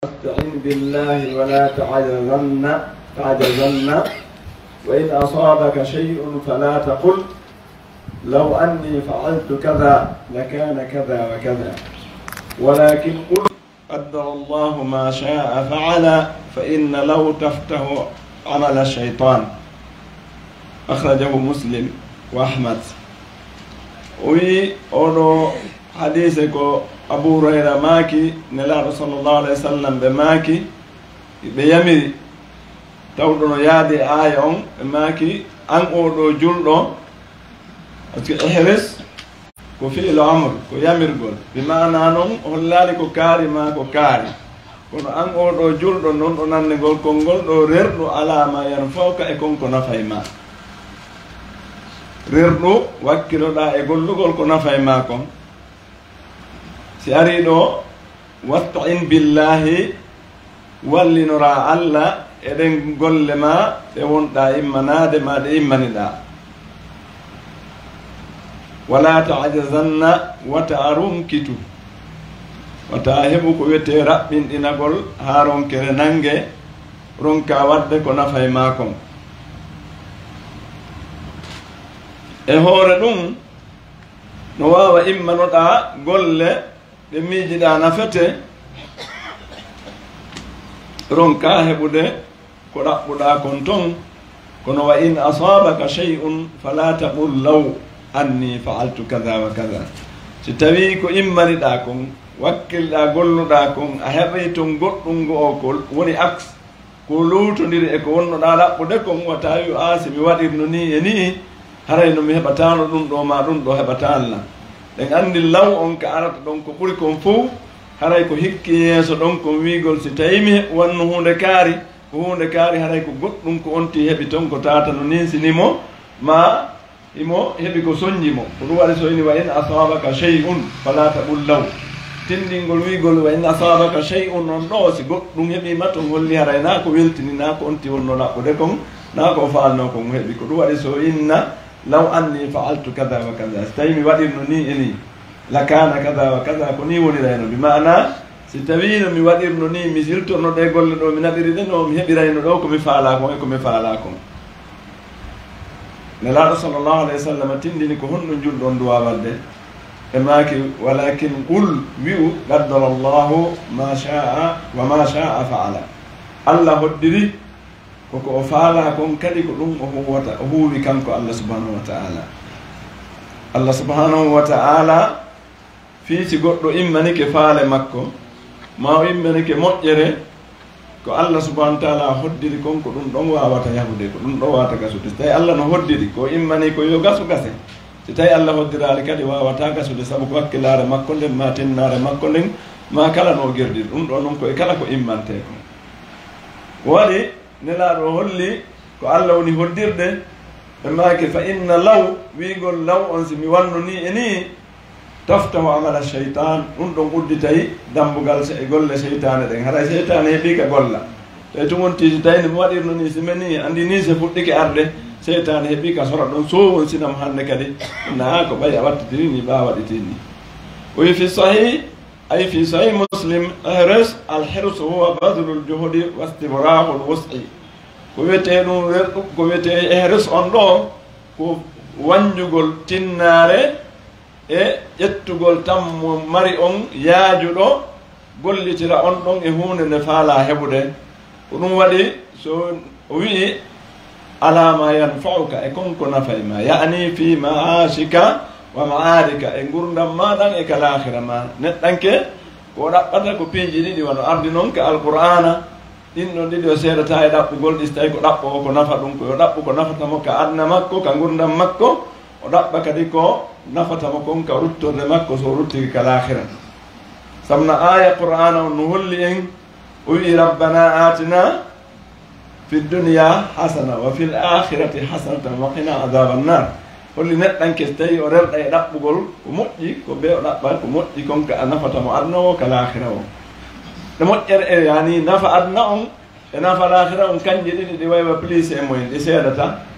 استعن بالله ولا تعجزن وإن أصابك شيء فلا تقل لو أني فعلت كذا لكان كذا وكذا، ولكن قل قدر الله ما شاء فعل، فإن لو تفتح عمل الشيطان. أخرجه مسلم وأحمد. وي أولو حديثك أبو هريرة ماكي نلا صلى الله عليه وسلم بماكي بيمري تودو يادي آيون ماكي أن أولو جلدو إحرس ko fi'lu amr ko yamirgol bi maana non hollali ko kaari ma ko kaari kono an o ɗo julɗo non ɗo nande gol konngol ɗo rerɗo alama yan fawka e konko nafay ma, rerɗo wakkiloɗa e gollugol ko nafay ma kon. si ari ɗo wasta'in billahi, wallinora Allah eɗen golle ma ɗe wonɗa immanade ma ɗe immaniɗa. wala ta'jazanna wata arunkitu, wata heɓu ko wiyete raɓɓinɗinagol ha ronkere nange ronka wadde ko nafay makon. e hoore ɗum no wawa immanoɗa golle ɗe miijiɗa nafete ronka heɓude ko ɗaɓɓuɗa kon ton, kono wa in asabaka shay'un fala taqul law anni fa'altu kaza wa kaza. si tawi ko immaniɗa kon wakkilɗa golluɗa kon a heɓay ton goɗɗum go o ko woni axe ko lowtodiri e ko wonnoɗa ɗaɓɓude kon, wa tawi a si mi waɗirno ni e ni haray no mi heɓatano ɗum ɗo ma ɗum ɗo heɓatalla. ɗen andi law on ka arata ɗon ko ɓuri kon fof haray ko hikki yeeso ɗon kon wigol si tawi mi wanno hunde kaari ko hunde kaari haray ko goɗɗum ko onti heɓi ton ko tata no ni sinimo ma imo heɓi ko soñjimo. ko ɗum waɗi so ini wa in asabaka shay'un fala taqul law, tindingol wigol wa in asabaka shay'un on ɗo si goɗɗum heɓima ton holli haray na ko weltini na ko onti wonno laɓɓude kon na ko falno kon heɓi. ko ɗum waɗi so inna law anni fa'altu kada wa kada, si tawi mi waɗirno ni e ni lakana kada wa kada, ko ni wonirayno. bi maana si tawi no mi waɗirno ni mi siltorno ɗe golle ɗo mi naɓiri ɗe no mi heɓirayno ɗo komi faala kon e komi faala kon. nelaɗo sallllahu alayhi wa sallam tindini ko honɗo julɗon duwa wadde e maki walakin qul wi'u qaddara llahu ma sha'a wa ma sha'a fa'ala. allah hoddiri koko o faala kon kadi ko ɗum o huwata o huuwi kanko allah subhanahu wa ta'ala. allah subhanahu wa ta'ala fiisi goɗɗo immanike faale makko ma o immanike moƴƴere ko allah subhanahu wa ta'ala hoddiri kon ko ɗum ɗon wawata yahude, ko ɗum ɗo wawata gasude. si tawi allah no hoddiri ko immani ko yo gasu gase, si tawi allah hoddirali kadi wawata gasude, saabu ko hakkilare makko nden ma tennare makko nden ma kala no gerdir ɗum ɗo noon koye kala ko immante ko. waɗi nelaɗo holli ko allah woni hoddirde ɓe maki fa inna law, wigol law on si mi wanno ni e ni taftahu amala cheytan, ɗum ɗon udditayi dambugal e golle seytane ɗen. haray seytane heeɓi ka golla tawi tumonti si tawi mi waɗirno ni si meni andi ni se fuɗɗike arde seytane heeɓi ka sora ɗon sowon sinam hande kadi na ko ɓay a wattitiri ni ɓa waɗitini. oyi fi sahih ay fi sahih muslim ihris alhirs huwa badlul juhudi wastibrahu lwus'i, ko wiyete ɗum werɗu ko wiyete ihris on ɗo ko wanjugol tinnare e ƴettugol tan mo mari on yaajuɗo gollitira on ɗon e hunde nde faala heɓude. ko ɗum waɗi so o wi'i alama yanfa'uka e konko nafay ma, yani fi ma'ashika wa ma'arika, e gurdam maɗan e kalahira ma. neɗɗanke ko ɗaɓɓata ko piiji ɗiɗi wano ardi noon ka alqur'ana ɗinɗon ɗiɗi o seedata e ɗaɓɓugol ɗi so tawi ko ɗaɓɓo o ko nafa ɗum ko yo ɗaɓɓu ko nafatamo ka adna makko ka gurdam makko, o ɗaɓɓa kadi ko nafatamo kon ka ruttorde makko so ruttiki kalahira. samna aya qur'ana on no holli en o wi rabbana atina fi dunya hasana wa fil akhirati hasanatan wa qina adhaban nar. holli neɗɗanke so tawi o rerɗa e ɗaɓɓugol ko moƴƴi ko ɓe o ɗaɓɓa ko moƴƴi kon ka nafatamo adna o kalahira o. ɗe moƴƴere e yani nafa adna on e nafa lahira on kanƴe ɗiɗi ɗi waywa plus e moyen ɗi seedata.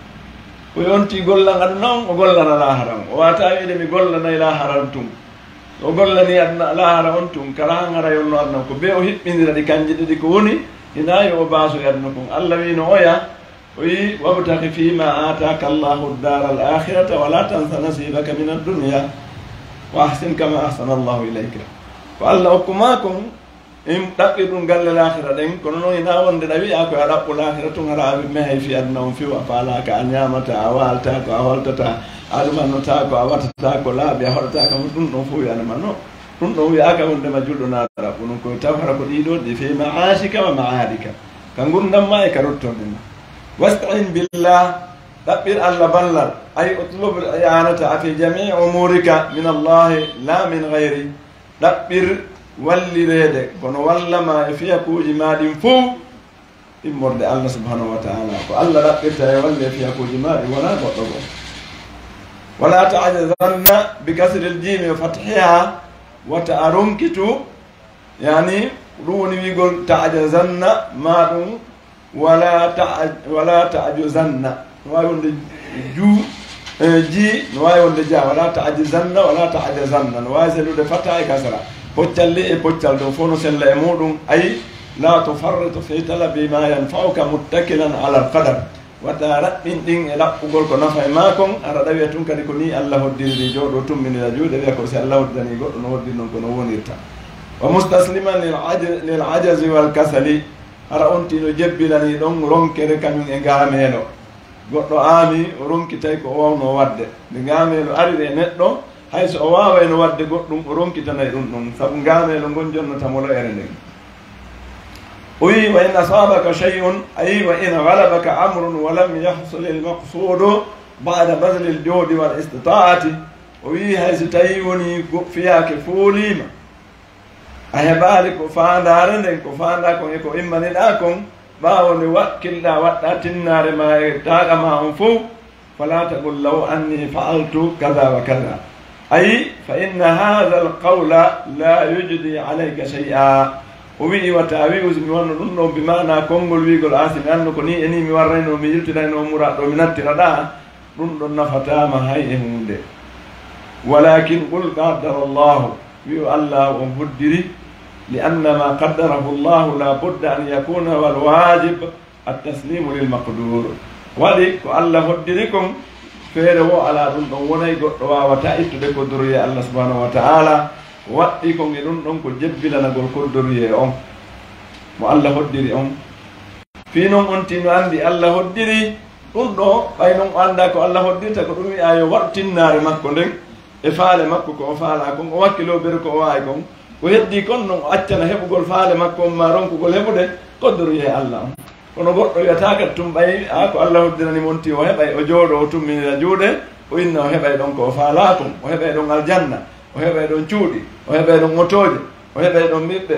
ko yonti gollan aduna on o gollana lahara on, o wata wiide mi gollanayi lahara tum. o gollani adna lahara on tun kala ngara yonno adna ko be o hiɓɓindira ɗi kanji ɗiɗi ko woni hina yo o baaso adna kon Allah wino oya oyi wabtaki fima ataka Allahu ddara al akhirata wala tansa nasibaka min ad-dunya wa ahsin kama ahsana Allahu ilayka ko Allah hokkuma kon im ɗaɓɓi ɗum galle lahira ɗen kono noon ina wonde ɗa wiya ko a ɗaɓɓu lahira tun hara mehay fi adna on fiw a faalaka a ñamata a walta ko a holtata a ɗumannota ko a wattata ko laaɓi a hoɗataka mo ɗum ɗon fof wiyanama no ɗum ɗon wiyaka wondema juɗɗo naɗa kono koye taw hara ko ɗiɗo ɗi fi maasika wa maadika ka gurdamma e ka rottonde ma wastain billah ɗaɓɓir Allah ballal ay utlub yanata fi jamii umurika min allahi la min gayri ɗaɓɓir wallirede kono wallama e fiyakuji maɗin fof immorde Allah subhanahu wa ta'ala ko Allah ɗaɓɓirta e walle fiyakuji maɗi wona goɗɗo go wala ta'jazanna bi kasri al-jim wa fathiha wa ta'arunkitu yani ɗum woni wigol ta'jazanna maɗum wala ta'juzanna no wawi wonde ji no wawi wonde ja wala ta'jizanna wala ta'jazanna no wawi sellude fatha e kasra poccal li e poccal ɗo fof no sella e muɗum ay la tufarritu fi talabi ma yanfauka muttakilan ala alqadar waɗa raɓɓin ɗin e laɓɓugol ko nafa e makon ara ɗawiya tun kadi ko ni Allah hoddiriri jooɗo tumminira juuɗe wiya ko si Allah hoddani goɗɗo no hoddir noon kono wonirta wa mustasliman lil ajazi wal kasali ara on tino jebbilani ɗon ronkere kañum e ngameelo goɗɗo aami o ronkitay ko o wawno wadde nde ngameelo arire e neɗɗo hayso o wawayno wadde goɗɗum o ronkitanay ɗum ɗum sabu ngameelo ngon jonnotamolo ere nden o wi wa in asabaka shay'un ay wa in galabaka amrun wa lam yahsul al maqsudu ba'da badli al judi wal istita'ati o wi hayso tawi woni fiyake foolima a heɓaali ko fandare nden ko fanda kon e ko immaniɗa kon ɓawo nde wakkilɗa waɗɗa tinnare ma e taqa ma on fof fala taqul law anni fa'altu kada wa kada ay fa inna hadha al qawla la yujdi alayka shay'a o wi wa tawi usmi wonno ɗum ɗo bimana konngol wigol asimi anno ko ni eni mi warrayno mi yiltirayno muraɗo mi nattiraɗa ɗum ɗon nafatama hay e hunde walakin qul qaddara allahu wi o Allah on hoddiri li anna ma qaddarahu allahu la budda an yakuna wal wajib at-taslimu lil maqdur waɗi ko Allah hoddiri kon feere wo ala ɗum ɗon wonay goɗɗo wawata ittude koddoroye Allah subhanahu wa ta'ala waɗɗi kon e ɗum ɗon ko jebbilanagol koddoroye on mo Allah hoddiri on fi noon on tino andi Allah hoddiri ɗum ɗo ɓay noon o anda ko Allah hoddirta ko ɗum wi'a yo waɗ tinnare makko nden e faale makko ko o faala kon o wakkilo bere ko o wawi kon ko heddi kon noon o accana heɓugol faale makko on ma ronkugol heɓude koddoroye Allah on kono goɗɗo wiyataka tum ɓay a ko Allah hoddirani monti o heɓay o jooɗo o tumminira juuɗe o inna o heɓay ɗon ko o faala kon o heɓay ɗon aljanna o heɓay ɗon cuuɗi o heɓay ɗon motoje o heɓay ɗon ɓiɓɓe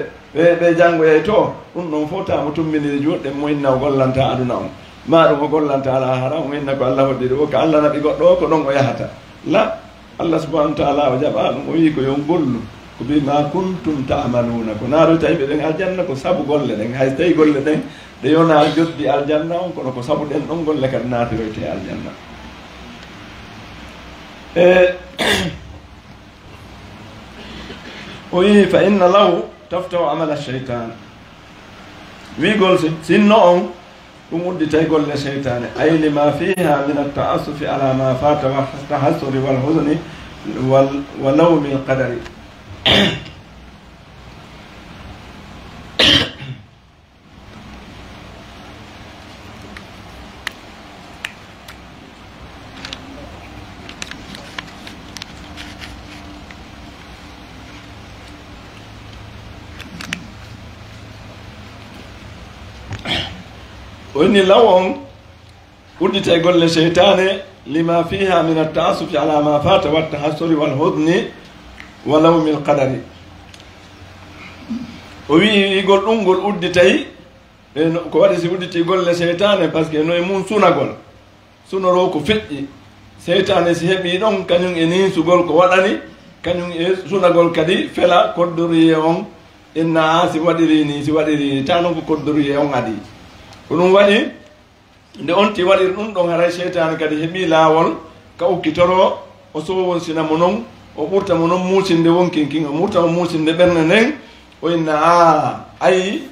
ɓe janngoyay to ɗum ɗon fof tamo tumminiri juuɗe mo inna o gollanta aduna on ma ɗum o gollanta lahara o inna ko Allah hoddiri o ko Allah naɓi goɗɗo o ko ɗon o yahata la Allah subhanahu wa ta'ala o jaɓa ɗum o wi ko yon gollu ko bima kuntum ta'maluna ko naaru tawi ɓe ɗen aljanna ko sabu golle ɗen hay tawi golle ɗen ɗe yona joddi aljanna on kono ko sabu ɗen ɗon golle kadi naatiroyte aljanna o wi fa inna lahu taftahu amala cheytan wigol sinno on ɗum udditay golle cheytane ay lima fiha min alta'assufi ala ma fata wa tahassuri wal husni wa lawmi alqadari woni lawon uddite golle cheytane lima fiha min at-ta'assufi ala ma fata wa tahassuri wal hudni wa lawmi al-qadari o wi gol ɗum gol udditay ko waɗi si udditi golle cheytane par ce que noye mum sunagol sunoro ko feƴƴi cheytane si heeɓi ɗon kañum e ninsugol ko waɗani kañum e sunagol kadi fela koddoriye on inna a si waɗiri ni si waɗiri ta noon ko koddoriye on adi ko ɗum waɗi nde on ti waɗiri ɗum ɗon haray cheytane kadi heeɓi laawol ka ukkitoro o sowon sinamo noon o ɓurta mo noon muusinde wonkinkin o ɓurta mo muusinde ɓernde nden o inna ayi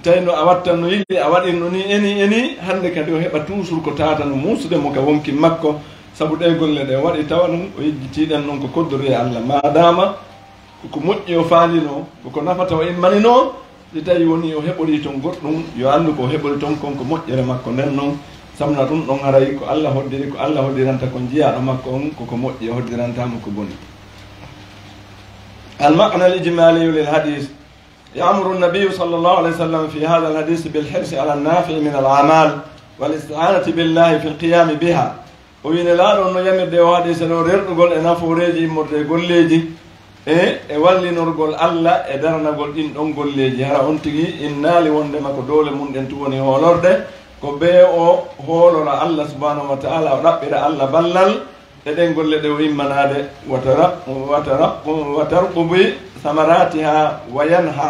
tawino a wattanno yiɗi a waɗirno ni eni hannde kadi o heɓa toujours ko tatano muusde mo ka wonkin makko sabu ɗe golle ɗe waɗi tawa ɗum o yejjitiɗen noon ko koddori e Allah madama ko moƴƴi o faalino koko nafata o immanino si tawi woni o heɓori toon goɗɗum yo anndu ko heɓori toon konko moƴƴere makko nden noon samna ɗum ɗon haray ko Allah hoddiri ko Allah hoddiranta ko jiyaɗo makko on koko moƴƴi o hoddirantama ko boni المعنى الإجمالي للحديث يأمر النبي صلى الله عليه وسلم في هذا الحديث بالحرص على النافع من الأعمال والاستعانة بالله في القيام بها وين لا أنه يمر دوادي سنورير نقول أنا فوريجي مرتي قوليجي واللي نقول الله إدارنا قول إن قوليجي هرا أنتي إنا لوندما كدول من أنتوني هولورده كبه أو هولور الله سبحانه وتعالى ربنا الله بلل eɗen golle ɗe o immanade watarqubi samaratiha wa yanha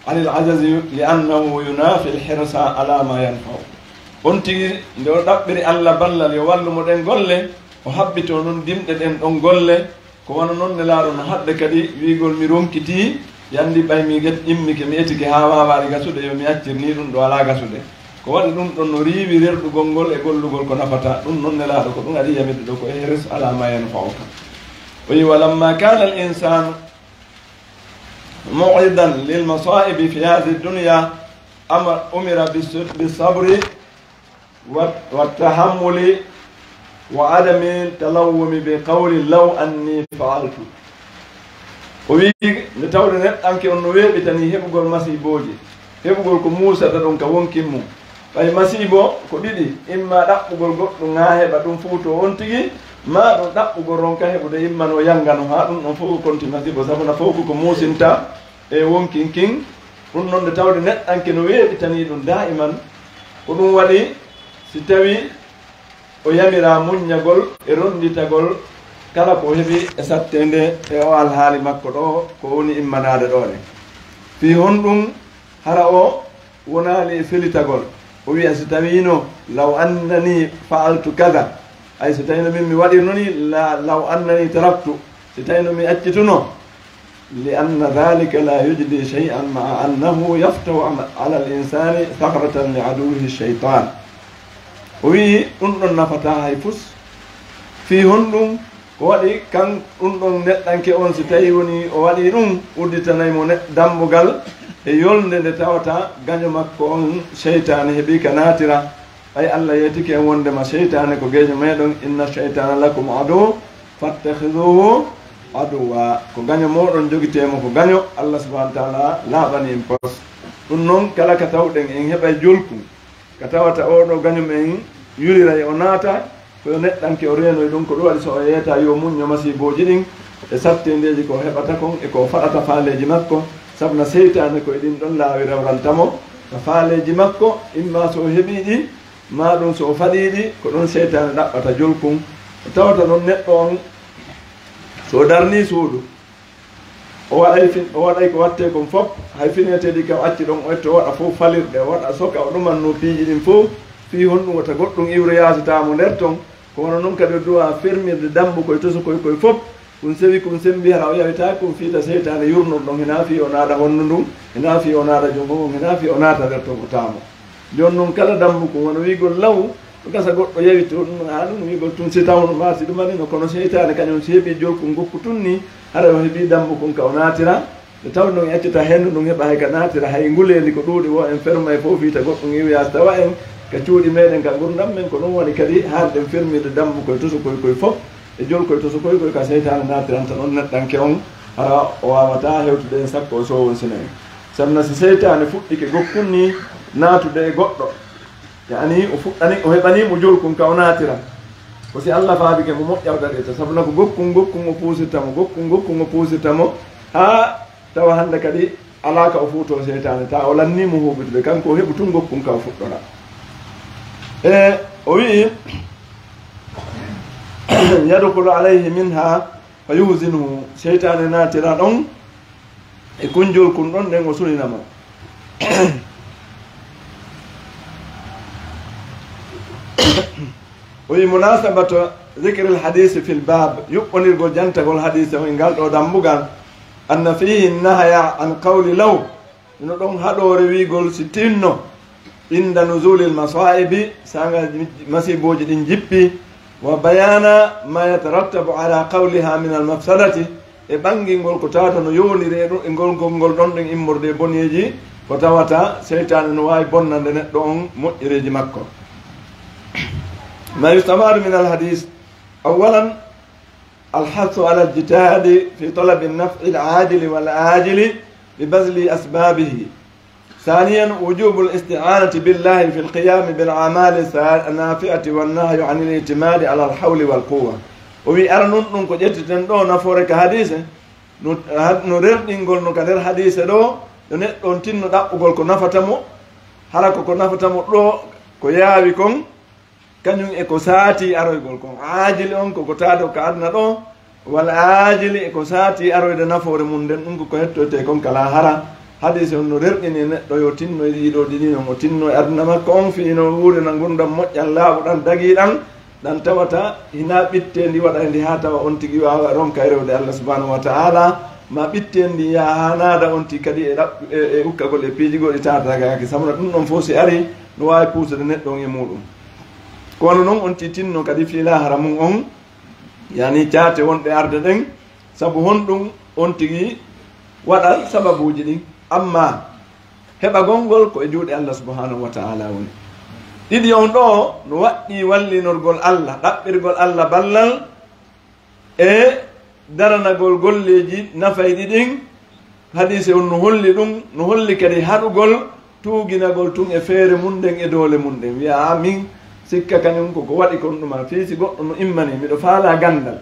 anil ajazi li annahu yunafi lhirsa ala ma yanfau on tigi nde o ɗaɓɓiri allah ballal yo wallumo ɗen golle o habbito noon dimɗe ɗen ɗon golle ko wona noon ne laaɗo no haɗde kadi wigol mi ronkiti yandi ɓay mi immike mi etike ha wawari gasude yo mi accirni ɗum ɗo ala gasude ko waɗi ɗum ɗon no riiwi rerɗugol ngol e gollugol ko nafata ɗum noon nelaaɗo ko ɗum aɗi yamide ɗo ko ihris ala ma yanfauka o wi walamma kana al insanu mu'idan lil masaibi fi hadi dunya umira bisabri wattahammuli wa adami talawumi bi qawli law anni faaltu o wi nde tawde neɗɗanke on no weeɓitani heɓugol masiboji heɓugol ko muusata ɗon ka wonkin mum ɓay masibo ko ɗiɗi imma ɗaɓɓugol goɗɗum ha heɓa ɗum fuuto on tigi ma ɗum ɗaɓɓugol ron ka heɓude immano yangano ha ɗum ɗon fof konti masibo sabuna fof ko muusinta e wonkin kin ɗum noon nde tawde neɗɗanke no weeɓitani ɗum daiman ko ɗum waɗi si tawi o yamira muññagol e ronditagol kala ko heɓi e sattede e o alhaali makko ɗo ko woni immanade ɗone fi hon ɗum hara o wonali e felitagol o wiya so tawino law annani faaltu kada ay so tawino min mi waɗirno ni law annani taraktu so tawino mi accituno li anna dhalika la yujdi shay'an maa annahu yaftahu ala al insani thakratan li aduwihi shaytan o wi ɗum ɗon nafata hay fus fi hon ɗum ko waɗi kan ɗum ɗon neɗɗanke on so tawi woni o waɗi ɗum udditanaymo dambugal e yolnde nde tawata gaño makko on cheytane heeɓi ka naatira ay allah yetike en wondema cheytane ko geeño meɗon inna cheytana lakum adu fattahiduhu aduwa ko gaño moɗon joguitemo ko gaño allah subahana taala laaɓani en pos ɗum noon kala ka tawɗen en heɓay jolku ka tawata oɗo gañum en yuriray o naata koyo neɗɗanke o reenoy ɗum ko ɗum waɗi so o yeeta yo muñño masiboji ɗin e sattindeji ko heɓata kon e ko faɗata faaleji makko sabna seytane koye ɗin ɗon laawi rewrantamo ko faaleji makko imma so o heeɓi ɗi ma ɗum so o faɗiɗi ko ɗon seytane ɗaɓɓata jolkum o tawata ɗon neɗɗo on so o darni suudu o waɗay ko watte kon fof hay fineteɗi kam acci ɗon o ette o waɗa fof falirɗe o waɗa soka o ɗumanno piiji ɗin fof fi honɗum wata goɗɗum iwre yasatamo nder ton ko wono noon kadi o duwa fermirde dambu koye toso koye fof kum sewi kum sembi hara o yawita kum fiita seytane yurnor ɗon hena fi o naada honnu ndum hena fi o naada jungo mum hena fi o naata nder ton o tamo joni noon kala dambu ko wono wigol law ɗo gasa goɗɗo yawi to ɗum ha ɗum wigol tun si tawno masi ɗumanino kono seytane kañum so heeɓi jolkum gokku tun ni hara o heeɓi dambu kon ka o naatira nde taw ɗon accata hendu ɗum heeɓa hay ka naatira hay nguleli ko ɗuuɗi wo en ferma e fof fiita goɗɗum iwyas tawa en ka cuuɗi meɗen ka gurdam men ko ɗum woni kadi haalɗen fermirde dambu koye toso koye fof e jol koye toso koye ka seytane natiranta ɗon neɗɗanke on hara o wawata hewtude en sakko o sowon sina en sabna si seytane fuɗɗike gokkun ni naatude e goɗɗo yani o fuɗɗani o heɓanimo jolkum ka o naatira ko si allah faabike mo moƴƴawɗaɗeta sabuna ko gokkun o puusirtamo gokkun o puusirtamo ha tawa hande kadi alaka o fuuto seytane ta o lannimo huɓitude kanko o heɓu tun gokkun ka o fuɗɗora e o wi yadkhulu alayhi minha fa yuhsinuhu seytane naatira ɗon e kunjol kun ɗon nden o suninamo o wi munasabatu ذكر الحديث في الباب يقول الجنة قول حديث وإن قال دمبغان أن فيه النهي عن قول لو نقول هذا روي قول ستينو عند نزول المصائب سانغ مسيبوج الجبي وبيان ما يترتب على قولها من المفسدة بانغي ngol ko tawata no yonire do ngol don den immorde boneji ko tawata seytan no way bonnande neddo on mojjireji makko ما يستفاد من الحديث أولا الحث على الجتهاد في طلب النفع العاجل والآجل ببذل أسبابه. ثانيا وجوب الاستعانة بالله في القيام بالأعمال النافعة والنهي عن الاعتماد على الحول والقوة. وفي أرنون نكو جتتن دو نفورك حديث نريد نقول نكادر حديث دو نتون تنو دقو كو نفتمو حركو كو نفتمو دو كو ياوي كون kañum e ko saati aroygol kon aajili on koko taado ko aduna ɗo walla aajili e ko saati aroyde nafoore mum nden ɗum koko hettote kon kala hara hadise on no rerɗini neɗɗo yo tinno e ɗiɗo ɗiɗi on o tinno e aduna makko on fiino wuurena gurdam moƴƴan laaɓuɗan dagiɗan ɗan tawata hina ɓittendi waɗa ndi ha tawa on tigi wawa ronka e rewde allah subhanahu wa taala ma ɓittendi ya ha naada on tigi kadi e ukkagol e piijigol ɗi tatagaki samna ɗum ɗon fof si ari no wawi puusede neɗɗo on e muɗum kono noon on titinno kadi fiila hara mum on yani caate wonɗe arde ɗen sabu honɗum on tigi waɗal sababuji ɗin amma heɓagol ngol ko e juuɗe allah subhanahu wa taala woni ɗiɗi on ɗo no waɗɗi wallinorgol allah ɗaɓɓirgol allah ballal e daranagol golleji nafayɗi ɗin hadise on no holli ɗum no holli kadi haɗugol tuuginagol tun e feere mum ɗen e doole mum ɗen wiya min sikka kañum koko waɗi kon ɗuma fiisi goɗɗo no immani miɗo faala gandal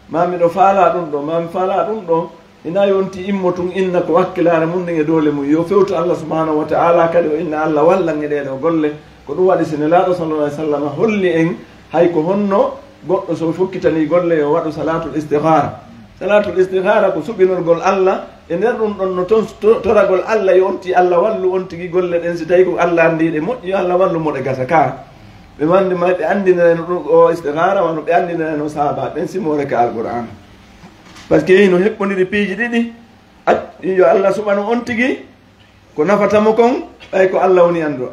ma miɗo faala ɗum ɗo ma mi faala ɗum ɗo ina yonti immo tun inna ko wakkilare mum ɗen e doole mum yo fewtu allah subhanahu wa taala kadi o inna allah wallan e ɗeɗo golle ko ɗum waɗi sine laaɗo sallallah alih sallam holli en hay ko honno goɗɗo so fukkitani golle yo waɗu salatul istihara salatul istihara ko suɓinorgol allah e nder ɗum ɗon no toon toragol allah yo onti allah wallu on tigi golle ɗen si tawi ko allah andiɗe moƴƴi yo allah wallu moɗe gasa ka ɓe wande ma ɓe andinano ɗum o istihara wano ɓe andinano sahaba ɓen simore ka alqur'an par ce que no heɓɓodiri piiji ɗiɗi yo allah suɓano on tigi ko nafatamo kon ɓay ko allah woni andu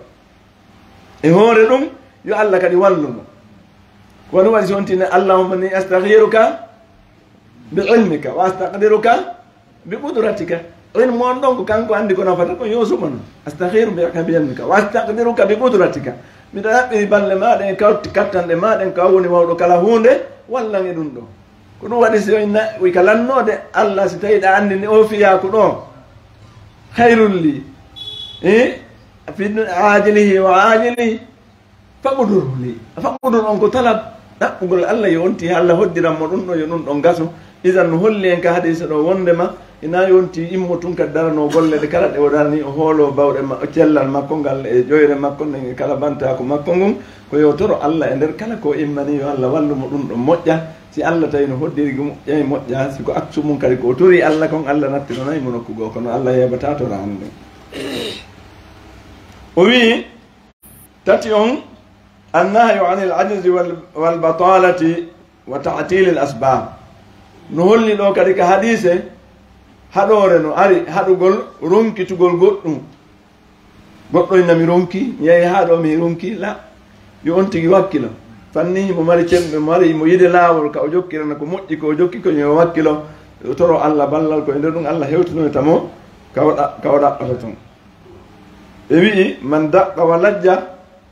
e hoore ɗum yo allah kadi wallumo kono waɗi so ontine allahumma ni astahiruka bi ilmika wa astaqdiruka bi qudratika ilmu on ɗon ko kanko andi ko nafata ko yo suɓano astahiru bi ilmika wa astaqdiruka bi qudratika miɗo ɗaɓɓiri balle maɗen e kawti kattanɗe maɗen ka woni wawɗo kala hunde wallan e ɗum ɗo ko ɗum waɗi so wi ka lannode allah si tawi ɗa andini o fiyaku ɗo hayrulli fi ajilihi wa ajilihi faɓudurli faɓudur on ko talab ɗaɓɓugol allah yo wonti allah hoddiranmo ɗum ɗo yo ɗum ɗon gaso isan no holli en ka hadisa ɗo wondema ina yonti immo tun kadi darano golle ɗe kala ɗe o darani o hoolo bawɗe cellal makko ngal e ƴoyre makko nden e kala bantako makko ngun ko yo toro allah e nder kala ko immani yo allah wallumo ɗum ɗo moƴƴa si allah tawi no hoddiri ƴeyi moƴƴa siko aksu mum kadi ko tori allah kon allah nattironayi mo nokku goo kono allah yeɓata to rande o wi tati on annahyu an il ajzi walbatalati wa ta'til al asbab no holli ɗo kadi ka hadise haɗore no ari haɗugol ronkitugol goɗɗum goɗɗo innami ronki mi yehi ha ɗo mi ronki la yo on tigi wakkilo fanni mo mari cemɓe mo mari mo yiide laawol ka o jokkirana ko moƴƴi ko o jokki ko yo wakkilo toro allah ballal ko e nder ɗum allah hewtinoytamo ka o ɗaɓɓata toon ɓe wi'i man daqqa wa lajja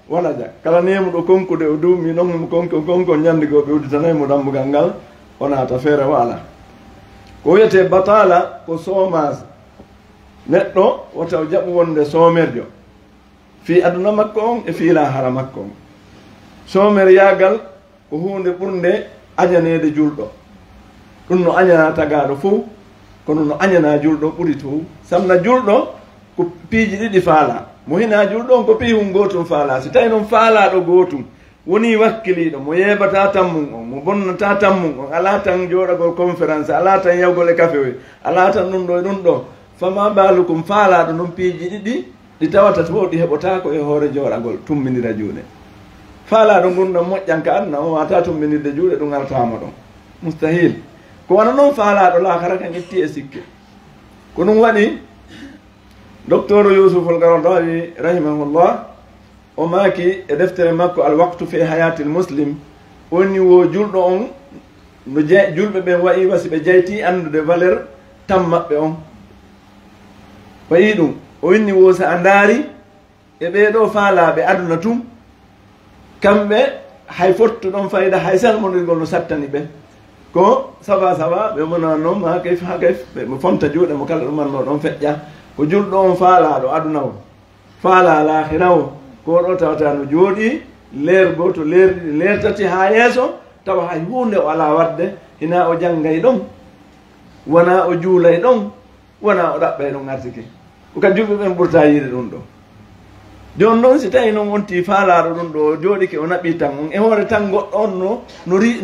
walaja kala nemuɗo konkude o duumi ɗon mo konko ñande goo ɓe udditanaymo dambugal ngal o naata feere waala ko wiyete batala ko somage neɗɗo wata o jaɓu wonde somerjo fi aduna makko on e fiila hara makko on somer yagal ko hunde ɓurde añanede julɗo ɗum no añana tagaɗo fof kono no añana julɗo ɓuri to samna julɗo ko piiji ɗiɗi faala mo hina julɗo on ko piihum gotum faala si tawi noon faalaɗo gotum woni wakkiliɗo mo yeɓata tammum on mo bonnata tammum on ala tan joɗagol conférence ala tan yawgol e café ala tan ɗum ɗo e ɗum ɗo fama balukum faalaɗo noon piiji ɗiɗi ɗi tawata to ɗi heɓotako e hoore joɗagol tumminira juuɗe faalaɗo gurdam moƴƴan ka aduna o wata tumbinirde juuɗe ɗum artama ɗon mustahil ko wona noon faalaɗo lahara kan itti e sikke ko ɗum waɗi docteur Yusuf al-Qaradawi rahimahullah o maaki e deftere makko alwaqtu fi hayati l muslim woni wo julɗo on no julɓe ɓe wayi wasi ɓe jayti andude valeur tam maɓɓe on wayi ɗum o winni wo so a ndaari e ɓeeɗo faalaɓe aduna tum kamɓe hay fottuɗon fayida hay salmodirgol no sattani ɓe ko saba ɓe mona noon ha kayf ɓe fonta juuɗe mo kala ɗumanno ɗon feƴƴa ko julɗo on faalaɗo aduna o faala lahira o ko ɗo tawata no jooɗi leer goto leerɗiɗi leer tati ha yeeso tawa hay hunde o ala wadde hina o janggay ɗon wona o juulay ɗon wona o ɗaɓɓay ɗon artike ko kadi julɓe ɓen ɓurta yiide ɗum ɗo joni noon si tawi noon wonti faalaɗo ɗum ɗo jooɗike o naɓi tan on e hoore tan goɗɗo on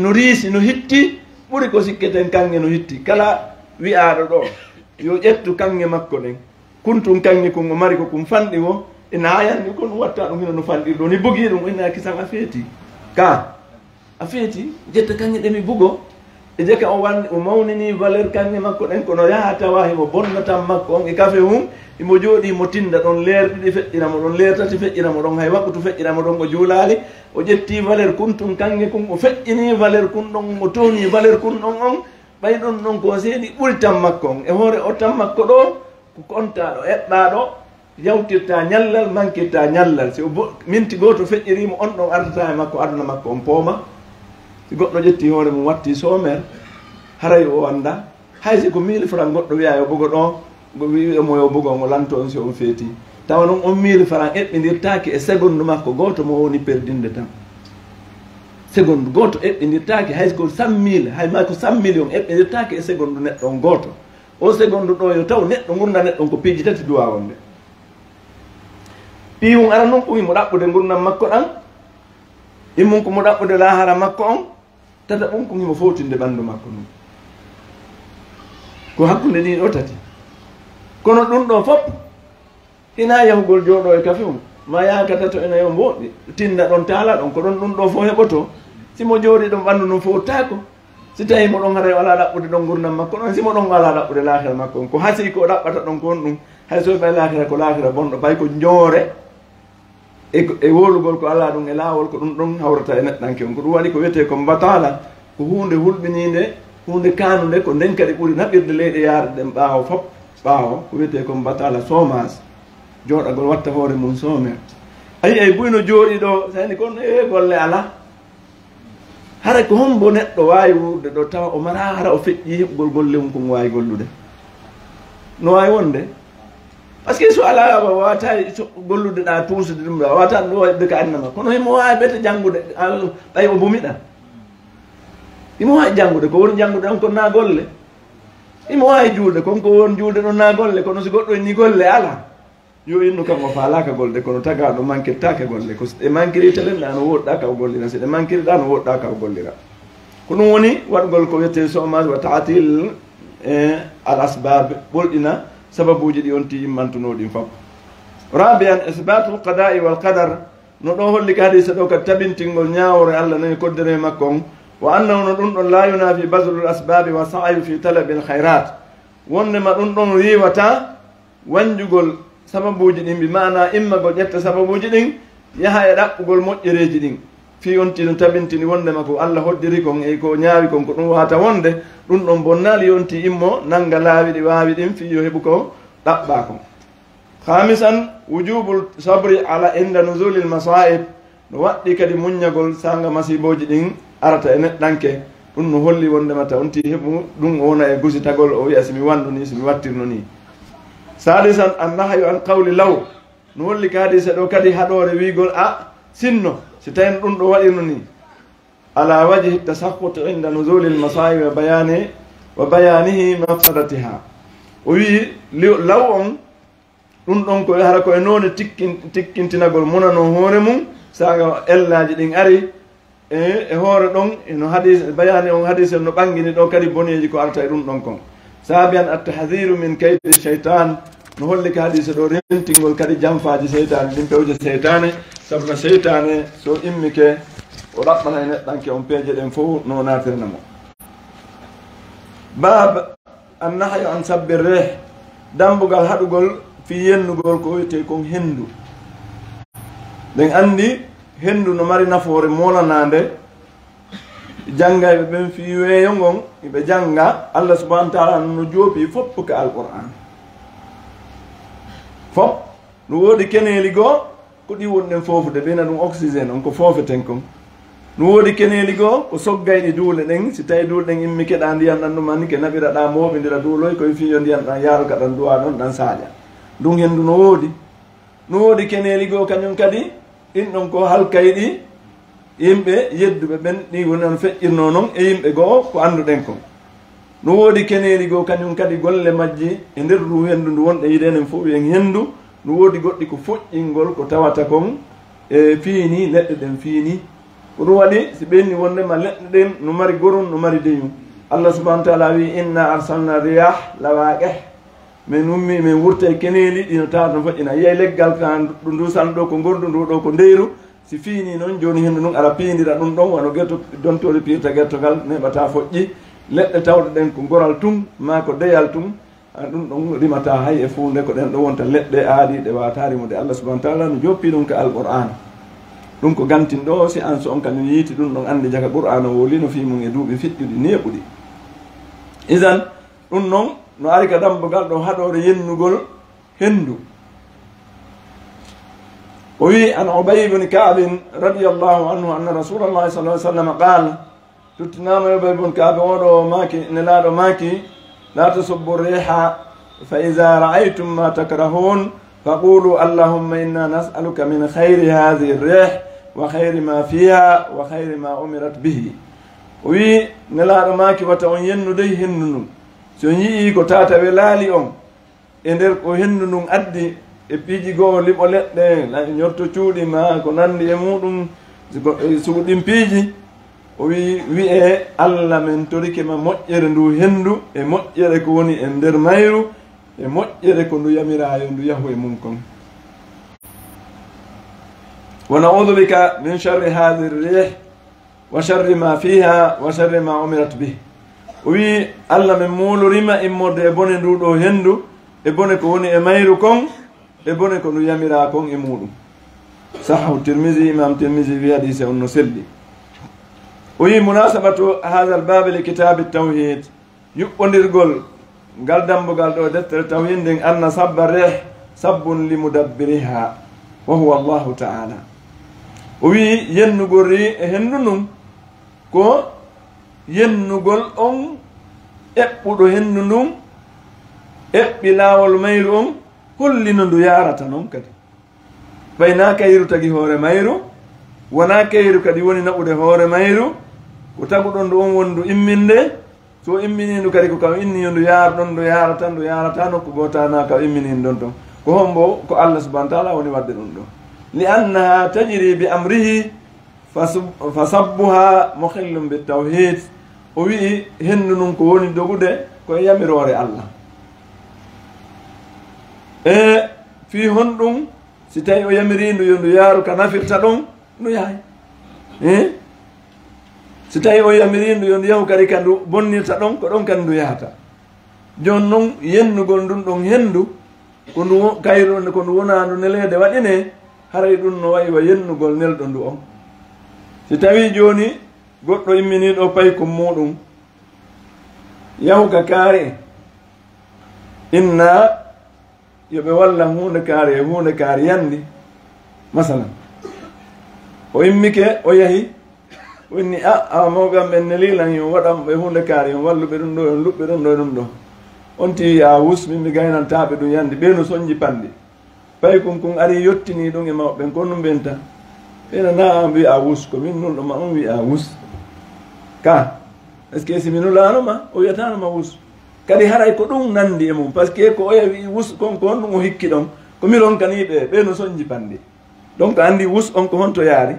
no riisi no hitti ɓuri ko sikketen kanŋe no hitti kala wi'aɗo ɗo yo ƴettu kanŋe makko ɗen kuntum kanŋe kon o mari ko kum fanɗi o ina ayanni ko ɗum watta ɗum hino no fanɗiri ɗo ni bogii ɗum ina kisan a feeti ka a feeti jetta kanŋe ɗe mi bugo e jeka o mawnini valeur kanŋe makko ɗen kono yaha tawa himo bonnatan makko on e kafe mum imo jooɗi mo tinda ɗon leer ɗiɗi feƴƴiramo ɗon leer tati feƴƴiramo ɗon hay wakkutu feƴƴiramo ɗon o juulaali o ƴetti valeur kuntum kanŋe kon o feƴƴini valeur kun ɗon o towni valeur kun ɗon on ɓay ɗon ɗon ko seeɗi ɓuri tan makko on e hoore o tan makko ɗo ko kontaɗo eɗɗaɗo yawtirta ñallal manquirta ñallal si o minti goto feƴƴirimo on ɗon ardata e makko aduna makko on pooma si goɗɗo ƴetti hoore mum watti sommaire haray o anda haysi ko 1000 francs goɗɗo wiya yo bogo ɗo wiimo yo bogo mo lanto on si on feeti tawa noon on 1000 francs eɓɓidirtaki e seconde makko goto mo woni perdinde tan seconde goto eɓɓidirtaki hayko 100 000 hay ma ko 100 millions eɓɓidirtaki e seconde neɗɗo on goto o seconde ɗo yo taw neɗɗo gurda neɗɗon ko piiji tati duwa wonde ɓiwum ara noon ko wimo ɗaɓɓude gurdam makko ɗan immum ko mo ɗaɓɓude lahara makko on tata ɗum ko himo fowtinde ɓanndu makko ɗum ko hakkunde ɗi ɗo tati kono ɗum ɗo fof hina yahugol jooɗo e kafe mum ma yakata to ena yo mbooɗi tinda ɗon taala ɗon ko ɗon ɗum ɗo fof heɓoto simo jooɗi ɗon ɓanndu ɗum fowtako si tawi mo ɗon haray wala ɗaɓɓude ɗon gurdam makko ɗon simo ɗon wala ɗaɓɓude lahira makko on ko hasi ko ɗaɓɓata ɗon ko on ɗum hay so ɓay lahira ko lahira bonɗo ɓay ko joore e wolugol ko ala ɗum e laawol ko ɗum ɗon hawrata e neɗɗanke on ko ɗum waɗi ko wiyete ko batala ko hunde hulɓininde hunde kanude ko nden kadi ɓuri naɓirde leyɗe yaade ɗen ɓaawo fof ɓaawo ko wiyete ko batala chômage jooɗagol watta hoore mum sommaire ayi ay buyno jooɗi ɗo sani kon e golle ala hara ko hombo neɗɗo wawi wurde ɗo tawa o mara hara o feƴƴi heɓgol golle mum kon wawi gollude no wawi wonde par ce que so ala wawata gollude ɗa tuusude ɗum ɗo a wawata ɗo waɗde ko annama kono himo wawi ɓete janggude ɓay o bumiɗa imo wawi janggude ko woni janggude ɗon kon na golle imo wawi juulde konko won juulde ɗon na golle kono so goɗɗo ni golle ala yo innu kam o faalaka golde kono tagaɗo manquirtake golle ko ɗe manquiri telenɗa no woɗɗa ka o gollira si ɗe manquiriɗa no woɗɗa ka o gollira ko ɗum woni waɗgol ko wiyete chômage wa tatil e al asbab ɓolɗina sababuji ɗi on ti yimmantunoɗin fof rabian isbatul qada'i wal qadar no ɗo holli ka hadisa ɗo kadi tabintingol ñawore allah nani koddere makko on wa annahu no ɗum ɗon la yunafi baslul asbabi wa sa'yu fi talabi l khayrat wondema ɗum ɗon riwata wanjugol sababuji ɗin mbi mana immagol ƴetta sababuji ɗin yaha e ɗaɓɓugol moƴƴereji ɗin fi yonti no tabintini wondema ko allah hoddiri kon e ko ñaawi kon ko ɗum wata wonde ɗum ɗon bonnali yonti immo nanga laawi ɗi waawi ɗin fi yo heɓu ko ɗaɓɓa kon hamisan wujubul sabri ala inda nuzulil masaib no waɗɗi kadi muññagol sanga masiboji ɗin arata e neɗɗanke ɗum no holli wondema ta onti heɓu ɗum o wona e gusitagol o wiya somi wandu ni somi wattirno ni sadisan annahyu an qawli law no holli ka hadisa ɗo kadi haɗore wigol a sinno si tawi ɗum ɗo waɗirno ni ala wajhi tasahhut inda nuzuli l masaib wa bayanihi mafsadatiha o wi law on ɗum ɗon ko hara ko e noone tikkintinagol monano hoore mum saga ellaji ɗin ari e hoore ɗon no hadis bayani on hadise no ɓangini ɗo kadi boneji ko arta e ɗum ɗon kon sabian attahdiru min kaydi cheytan no holli ka hadise ɗo rentingol kadi jamfaji seytane ɗin pewje seytane sabu no seytane so immike o ɗaɓɓana e neɗɗanke on peeje ɗen fof no natirnamo. bab annahyu an sabbi rih, dambugal haɗugol fi yennugol ko wiyete kon hendu. ɗen andi hendu no mari nafoore molanande jangayɓe ɓen fi weeyo ngon ɓe janga Allah subhanahu wa ta'ala no joopi fopp ka alquran fop no woodi keneeli goo ko ɗi wonɗen foofude ɓena ɗum oxygéne on ko foofeten kon. no woodi keneeli goo ko soggayɗi duule ɗen si tawi duule ɗen immi keɗa ndiyan ɗan ɗumanni ke naɓiraɗa mooɓidira duuloy koye fiyo ndiyan ɗan yaaruka ɗan duwa ɗon ɗan saaƴa ɗum hendu no woodi. no woodi keneeli goo kañum kadi ɗin ɗon ko halkay ɗi yimɓe yedduɓe ɓen ɗi woni on feƴƴirno noon e yimɓe goo ko annduɗen kon. no woodi keneeli goo kañum kadi golle majji e nder ndu henndu ndu wonɗe yidenen fof wiyen henndu. no woodi goɗɗi ko foƴƴingol ko tawata kon e fiini leɗɗe ɗen fiini ko ɗum waɗi si ɓenni wondema leɗɗe ɗen no mari gorum no mari deyum. Allah subhanahu wa ta'ala wi inna arsalna riyah lawaqih, min ummi min wurta e keneeli ɗino tawata no foƴƴina yiyay leggal ka ɗu ndusan ɗo ko gordu ndu ɗo ko ndeyru si fiini noon joni henndu ɗum ara piindira ɗum ɗon wano getto dontore piirta gettogal neɓata foƴƴi leɗɗe tawɗe ɗen ko goral tum ma ko deyal tum ɗum ɗon rimata hay e funde ko ɗen ɗo wonta leɗɗe aadiɗe watarimude. Allah subhanahu wa ta'ala no joppi ɗum ka alqur'an ɗum ko gantin ɗo si an so on kañum yiiti ɗum ɗon andi jaka qur'an o woli no fi mum e duuɓi fiɗɗuɗi neɓuɗi. isan ɗum noon no ari ka dambugal ɗo haɗore yennugol hendu. o wi an Ubay ibn Ka'b radiyallahu anhu anna rasulallahi sallallahu alaihi wasallam qala, tuttinama Ubay ibn Ka'b oɗo maki nelaɗo maki, la tasubbu riha fa idha ra'aytum ma takrahun faqulu allahumma inna nas'aluka min khayri hadhihi ar-rih wa khayri ma fiha wa khayri ma umirat bihi. o wi nelaɗo maki wata on yennude hendu ndun so yii ko tatawe laali on e nder ko hendu ndun addi e piiji goo liɓo leɗɗe ñorto cuuɗi ma ko nandi e muɗum suguɗin piiji. o wi'e Allah men torike ma moƴƴere ndu hendu e moƴƴere ko woni e nder mayru e moƴƴere ko ndu yamirayo ndu yahu e mum kon. wa na'udhu bika min sharri hadhihi ar-rih wa sharri ma fiha wa sharri ma umirat bih. o wi Allah men muulurima immorde e bone nduɗo hendu e bone ko woni e mayru kon e bone ko ndu yamira kon e muɗum. sahahu Tirmidhi, imam Tirmidhi wi hadise on no selli. o wi munasabatu hadha al-bab li kitab at-tawhid, yuɓɓodirgol ngal dambugal ɗo deftere tawhid nden anna sabba rih sabbun li mudabbiriha wa huwa Allahu ta'ala. o wi yennugol ri e hendu ndun ko yennugol on eɓɓuɗo hendu ndun eɓɓi laawol mayru on hollino ndu yarata noon kadi ɓayna kayru tagi hoore mayru, wona kayru kadi woni naɓude hoore mayru, ko taguɗon ndu on woni ndu imminde. so imminindu kadi ko kam inni ndu yaara ɗon ndu yarata nokku gotana kam imminin ɗon ton ko hombo ko Allah subhanahu wa ta'ala woni wadde ɗum ɗo. li annaha tajri bi amrihi fa sabbuha mukhillun bit tawhid. o wi hendu nun ko woni dogude koye yamirore Allah e fi honɗum si tawi o yamirindu yo ndu yaaru ka nafirta ɗon ndu yahay si tawi o yamirindu yo ndu yahu kadi ka ndu bonnirta ɗon ko ɗon kadi ndu yahata. joni noon yennugol ndun ɗon hendu ko ndu kayru ko ndu wona ndu nelede waɗine haray ɗum no wayi wa yennugol nelɗo ndu on. si tawi joni goɗɗo imminiɗo paykum muɗum yahu ka kaari inna yoɓe walla hunde kaari yandi masalan o immike o yahi o inni a mawɓe ɓen nelilan yo waɗam ɓe hunde kaari yon walluɓe ɗum ɗo yon luɓɓe ɗum ɗo ɗum ɗo on ti a wus min mi gaynantaɓe ɗum yandi ɓeno soñji panɗi paykum kun ari yettini ɗum e mawɓen ko ɗum ɓenta ɓena na an wi a wus ko min nulɗo ma on wi a wus ka est ce que si minulano o wiyatanoma wus kadi haray ko ɗum nandi e mum par ce que ko oya wi wus kon ko honɗum o hikki ɗon ko mironkaniɓe ɓe no soñji panɗi donc andi wus on ko honto yaari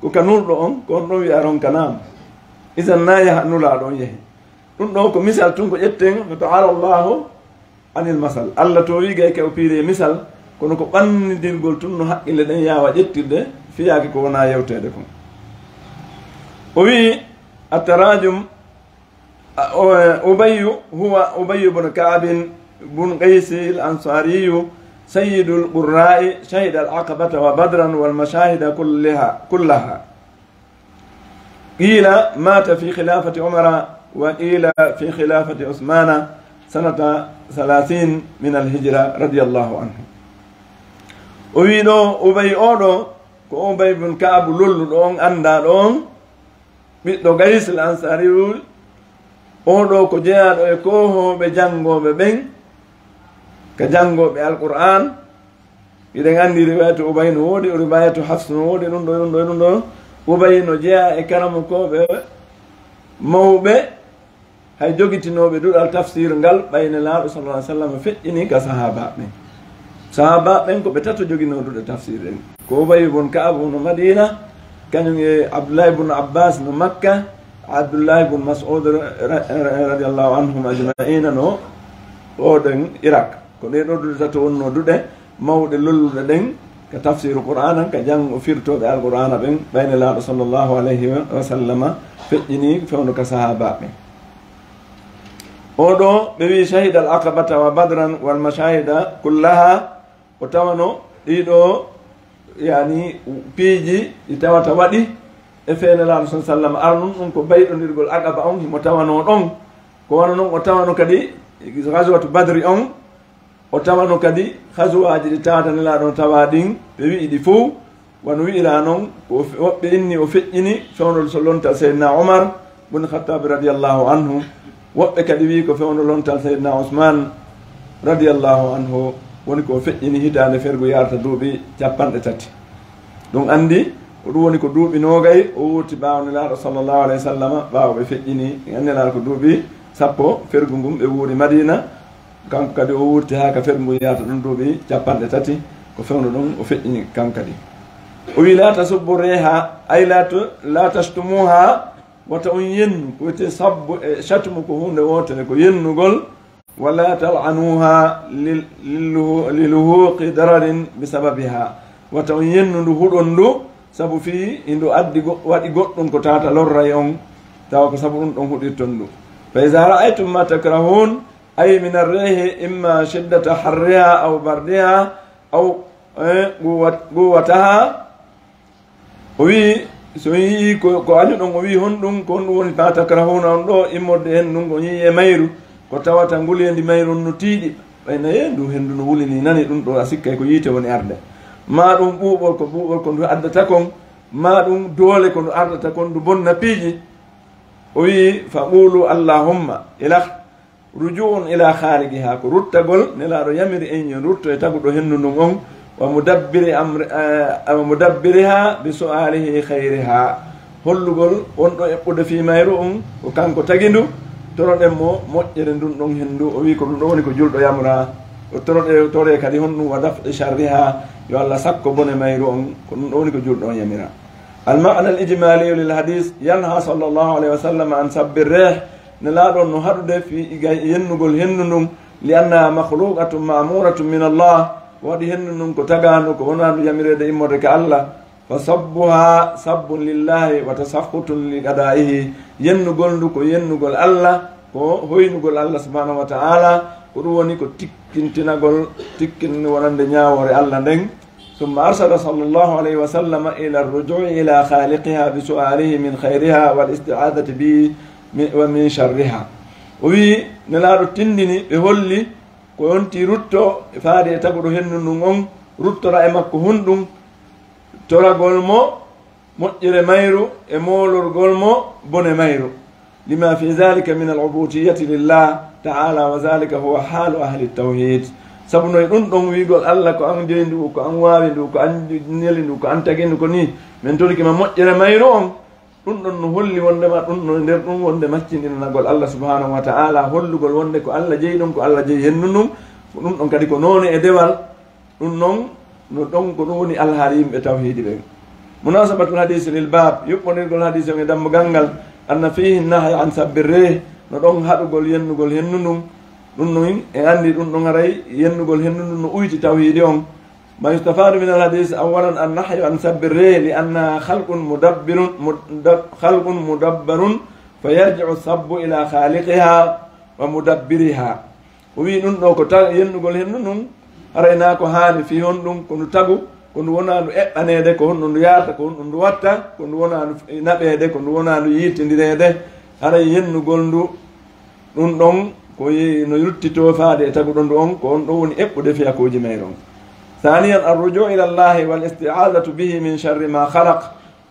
ko ka nulɗo on ko on ɗon wiya ronkanama isan na yaha nulaɗo on yeehi ɗum ɗo ko misal tun ko ƴetten no taala llahu عن المثل الله توي جايك أوبيري مثال كونو كو بان ديرغول تونو حق اللي دن ياوا جيتيده فياك كو ونا يوتيدكم وي التراجم أبي هو أبي بن كعب بن قيس الأنصاري سيد القراء شهد العقبة وبدرا والمشاهد كلها قيل مات في خلافة عمر وقيل في خلافة عثمان سنة 30 من الهجرة رضي الله عنه وينو أبي أودو كو أبي بن كعب لولو دون أندا دون بيتو قيس الأنصاري أودو كو جيادو يكوهو بجانغو ببين كجانغو بالقرآن إذا عندي رواية أبي نودي ورواية حفص نودي نندو أبي نجيا إكرامكو موبي hay jogitinoɓe duɗal tafsir ngal ɓayne laaɗo sallah sallam feƴƴini ka sahaba ɓen sahaba ɓen ko ɓe tato joginoɗuɗe tafsir en ko Ubay bun Ka'ab no Madina kañum e Abdullah ibn Abbas no Makka Abdullah ibn Mas'ud radiallahu anhum ajma'ina no oɗen Irak ko ɗe ɗo duɗe tato wonno duɗe mawɗe lolluɗe ɗen ka tafsiru qur'ana ka jango firtoɓe alqur'ana ɓen ɓayne laaɗo sallllahu alayhi wa sallama feƴƴini fewno ka sahaba ɓen oɗo ɓe wi shahida al aqabata wa badran wal mashahida kullaha o tawano ɗiɗo yani piiji ɗi tawata waɗi e feenelaɗo sa sallam arnum ɗum ko bayɗodirgol aqaba on himo tawano ɗon ko wano noon o tawano kadi gaswatu badri on o tawano kadi hasuwaji ɗi tawatanelaɗon tawa ɗin ɓe wi'i ɗi fof wano wi'ira noon ko woɓɓe inni o feƴƴini fewnol so lontal seydna omar bun khattabe radiallahu anhu woɓɓe kadi wi ko fewno lontal seydna ousmane radiallahu anhu woni ko feƴƴini hitande fergo yarata duuɓi 30 ɗum andi ko ɗum woni ko duuɓi nogay o wurti ɓawnelaɗo sallllahu alayhi wa sallam ɓawa ɓe feƴƴini annelaɗo ko duuɓi 10 fergu ngum ɓe wuuri madina kanko kadi o wurti ha ka fergu ngu yarata ɗum duuɓi 30 ko fewno ɗum o feƴƴini kanko kadi o wi la tasubbu reha ay la tastumuha wata on yennu ko wiyete sabbu e chatmu ko hunde wotere ko yennugol wala talanuha liluhuqi dararin bisababiha wata on yennu ndu huɗon ndu sabu fi indu addi waɗi goɗɗum ko tata lorray on tawa ko sabu ɗum ɗon huɗirton ndu fa ida ra'aytum ma takrahun ay min arrehi imma shiddata harriha aw bardiha aw quwataha o wi so yii ko añu ɗon o wi honɗum ko honɗum woni ma takrahuna on ɗo immorde hen ɗum ko yii e mayru ko tawata ngulendi mayru on no tiiɗi ɓayna ye ndu henndu no wulini nani ɗum ɗo a sikkay ko yiite woni arde ma ɗum ɓuuɓol ko ndu addata kon ma ɗum doole ko ndu ardata kon ndu bonna piiji o wi fa qulu allahumma ila rujuun ila haaligiha ko ruttagol nelaɗo yamiri en yo rutto e taguɗo hendu ndun on ومدبرها بسؤاله خيرها hollugol wonɗo eɓɓude fi mayru on ko kanko tagindu toroɗen mo moƴƴere ndun ɗon hendu o wi ko ɗum ɗo woni ko julɗo yamra o toroɗe tore kadi honɗum wa dafɗe sharriha yo Allah sakko bone mayru on ko ɗum ɗo woni ko julɗo on yamira المعنى الإجمالي للحديث ينهى صلى الله عليه وسلم عن سب الريح نلاɗo no haɗude fi yennugol hendu ndun لأنها مخلوقة مأمورة من الله waɗi hendu num ko tagano ko wonandu yamirede immorde ka Allah fa sabbuha sabbun lillahi wa tasakhutun li qada'ihi yennugol ndu ko yennugol Allah ko hoynugol Allah subhanahu wa ta'ala ko ɗum woni ko tikkintinagol tikkinni wonande ñawore Allah nden ثم أرسل صلى الله عليه وسلم إلى الرجوع إلى خالقها بسؤاله من خيرها والاستعاذة به ومن شرها وي نلارو تندني بهولي ko yonti rutto faade e taguɗo hennu ndun on ruttora e makko hunɗum toragol mo moƴƴere mayru e molorgol mo bone mayru lima fi dhalika min al ubudiyati lillah ta'ala wa dhalika huwa halu ahli tawhid sabu noye ɗum ɗon wigol Allah ko an jeyi ndu ko an wawi ndu ko an neli ndu ko an tagi ndu ko ni min torikima moƴƴere mayru on ɗum ɗon no holli wondema ɗum no nder ɗum wonde maccinɗinanagol Allah subhanahu wa ta'ala hollugol wonde ko Allah jeyi ɗum ko Allah jeyi hennu ɗum ko ɗum ɗon kadi ko noone e dewal ɗum noon no ɗon ko ɗum woni alhaali yimɓe tawhidi ɓen munasabatul hadise lil bab yuɓɓonirgol hadise on e dammugal ngal anna fihi nahya an sabbirreh no ɗon haɗugol yennugol hennu ɗum ɗum noon e anndi ɗum ɗon aray yennugol hennu ɗum no uyti tawhiidi on. ما يستفاد من الحديث أولا النحي عن سب الريح لأنها خلق مدبر فيرجع السب إلى خالقها ومدبرها وي نون دو ko yennugol hennu non arayna ko haani fi hon ɗum ko ndu tagu ko ndu wona ndu eɓɓaneede ko honno ndu yaata ko honno ndu watta ko ndu wona ndu naɓeede ko ndu wona ndu yiitindireede aray yennugol ndu ɗum ɗon ko no yuttito faade e taguɗo ndu on ko on ɗo woni eɓɓude fiyakuuji mayron. ثانيا الرجوع إلى الله والاستعاذة به من شر ما خلق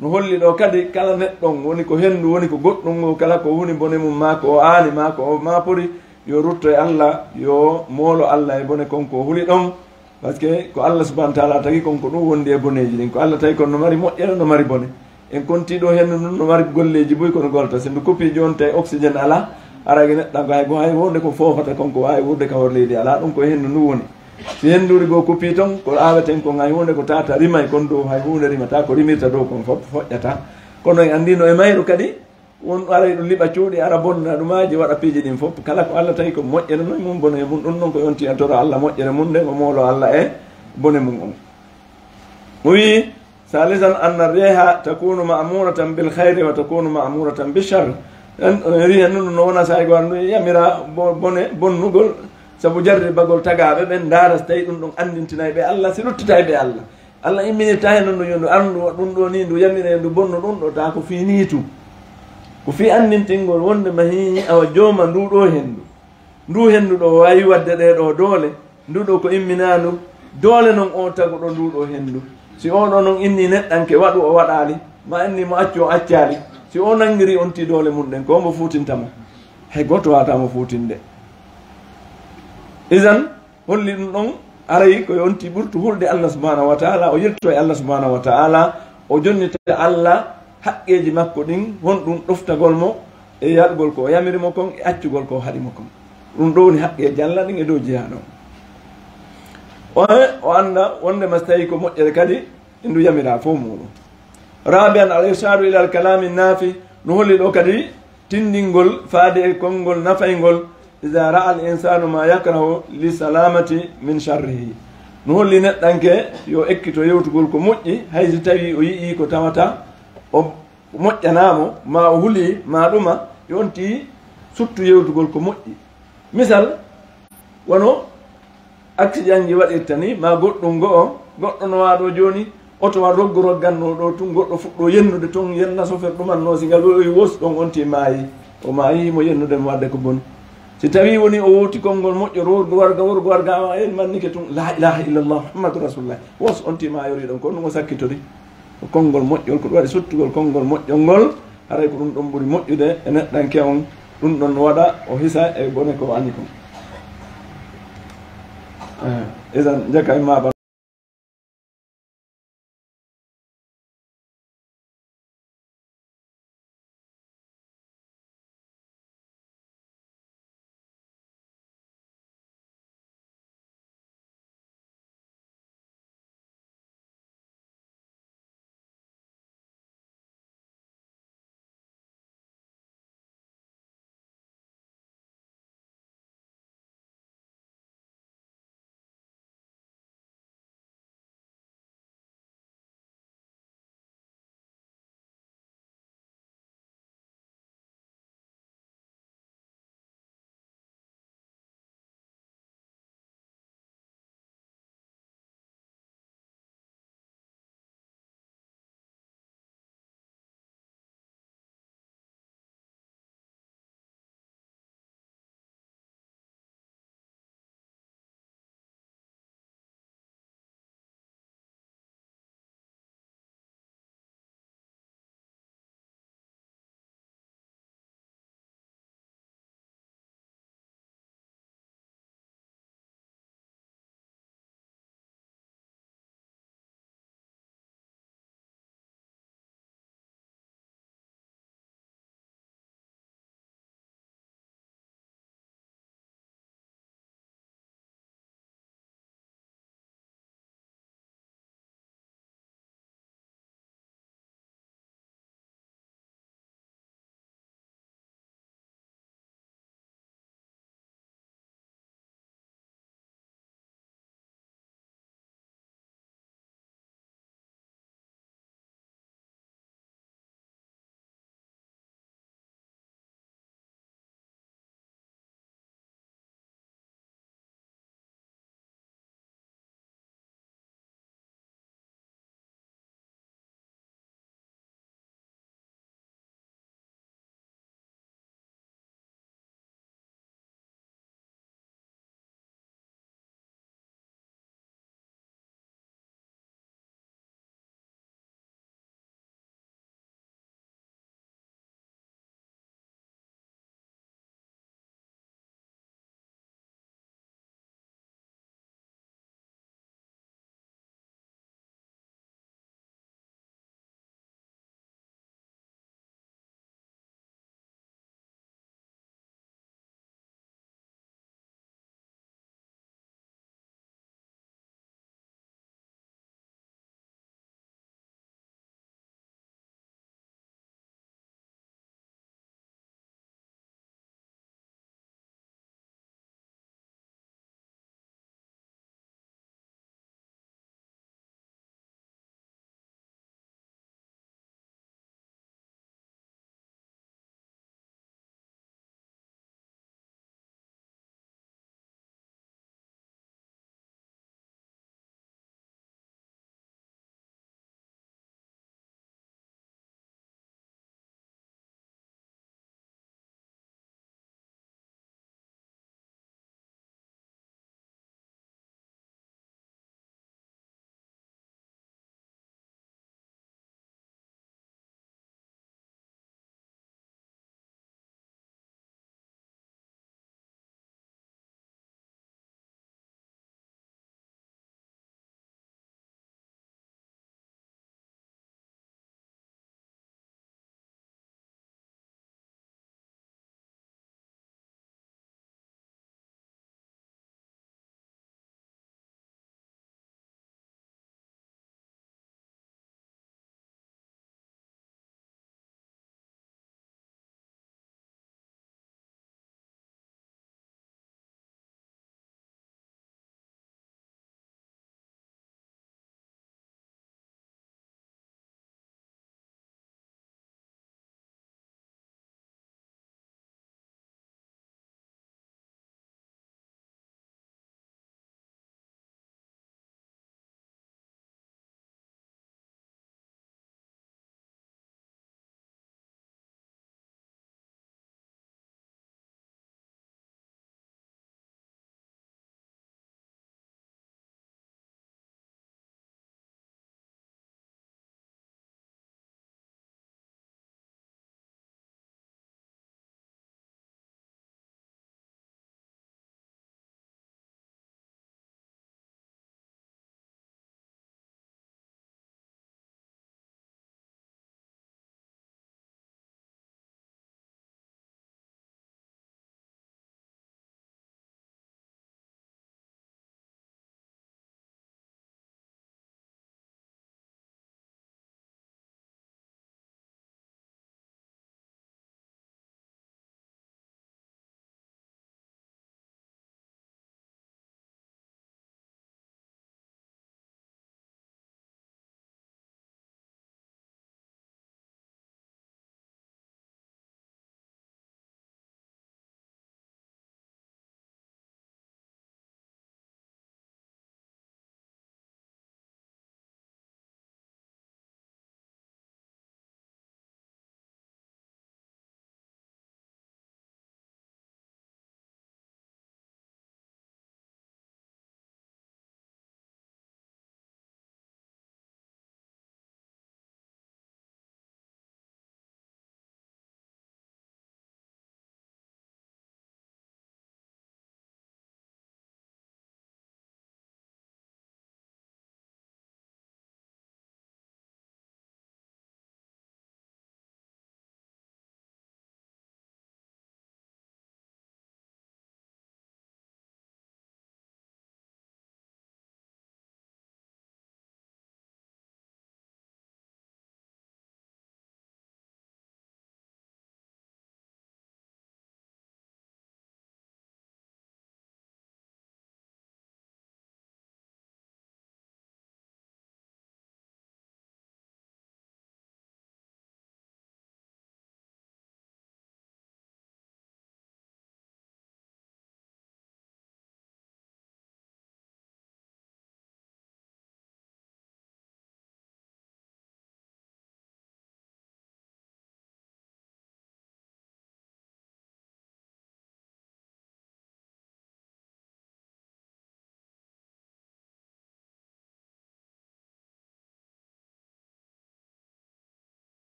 نهولي لو كدي كلا نتون وني كو هندو وني كو غوتون كلا كو وني بوني مum ما كو آني ما كو ما puri yo rutto e Allah yo moolo Allah e bone konko huli ɗon par ce que ko Allah subhanahu wa ta'ala tagi konko ɗum wondi e boneji ɗin ko Allah tawi kono no mari moƴƴere no mari bone en kontiɗo hendu ɗum no mari golleji boyi kono golta so ndu kuppi joni tawi oxygéne ala aragi neɗɗo hay go hay wonde ko fofata konko wawi wurde kawor leydi ala ɗum ko hendu ndu woni si henduri go kuppi ton ko aweten ko hay hunde ko tata rimay kon dow hay hunde rimata ko rimirta dow kon fof foƴƴata kono en andino e mayru kadi won aray ɗum liɓa cuuɗi ara bonna ɗumaji waɗa piiji ɗin fof kala ko Allah tawi ko moƴƴere noon mum bone mum ɗum noon ko yonti en toro Allah moƴƴere mum nde o moolo Allah e bone mum on o wi salisan anna reha takunu ma'muratan bil khayri wa takunu ma'muratan bi sharr ri hen ɗum no wona say go andu yamira bone bonnugol sabu jarri bagol tagaɓe ɓen daara so tawi ɗum ɗon andintinayi ɓe Allah si ruttitayi ɓe Allah Allah imminirta hen noon no yondu andu ɗum ɗo ni ndu yamire ndu bonno ɗum ɗo ta ko fi niitu ko fi andintingol wonde mahi awa jooma ndu hendu ɗo wawi wadde ɗe ɗo doole ndu ɗo ko imminandu doole noon o tagu ɗo ndu ɗo hendu si oɗo noon inni neɗɗanke waɗu o waɗali ma anni mo accu o accali si o nangiri on ti doole mum ɗen ko mo futintamo hay goto watamo futinde isan holli ɗum ɗon arayi ko yonti ɓurtu hulde Allah subhanahu wa ta'ala o yetto e Allah subhanahu wa ta'ala o jonnita Allah haqqeji makko ɗin hon ɗum ɗoftagol mo e yaɗgol ko o yamirimo kon e accugol ko haɗimo kon ɗum ɗo woni haqqeji Allah ɗin e dow jihaɗo o anda wondema so tawi ko moƴƴere kadi e ndu yamira fof muɗum rabian al irshadu ila al kalami nafi no holli ɗo kadi tindingol faade e konngol nafaygol إذا رأى الإنسان ما يكره لسلامة من شره نقول لنتانك يو إكتو يوتقول كمجي هاي زتاوي ويئي كتامتا ومجي نامو ما أهولي ما دوما يونتي ستو يوتقول كمجي مثال ونو أكسجان جوات إتاني ما قلت نوادو جوني otowa roggo rogganno ɗo tun goɗɗo fuɗɗo yennude toon yenna sofer ɗumanno singal ɓe wos ɗon onti maayi o maayi mo yennude mo wadde ko boni si tawi woni o woti konngol moƴƴo worgo warga en mannike tun la ilaha illallah muhammadu rasulullah wos on tima yori ɗon ko ɗum o sakkitori ko konngol moƴƴol ko ɗum waɗi suttugol konngol moƴƴol ngol haray ko ɗum ɗon ɓuri moƴƴude e neɗɗanke on ɗum ɗon waɗa o hisa e bone ko anni kon isan jaka e maɓa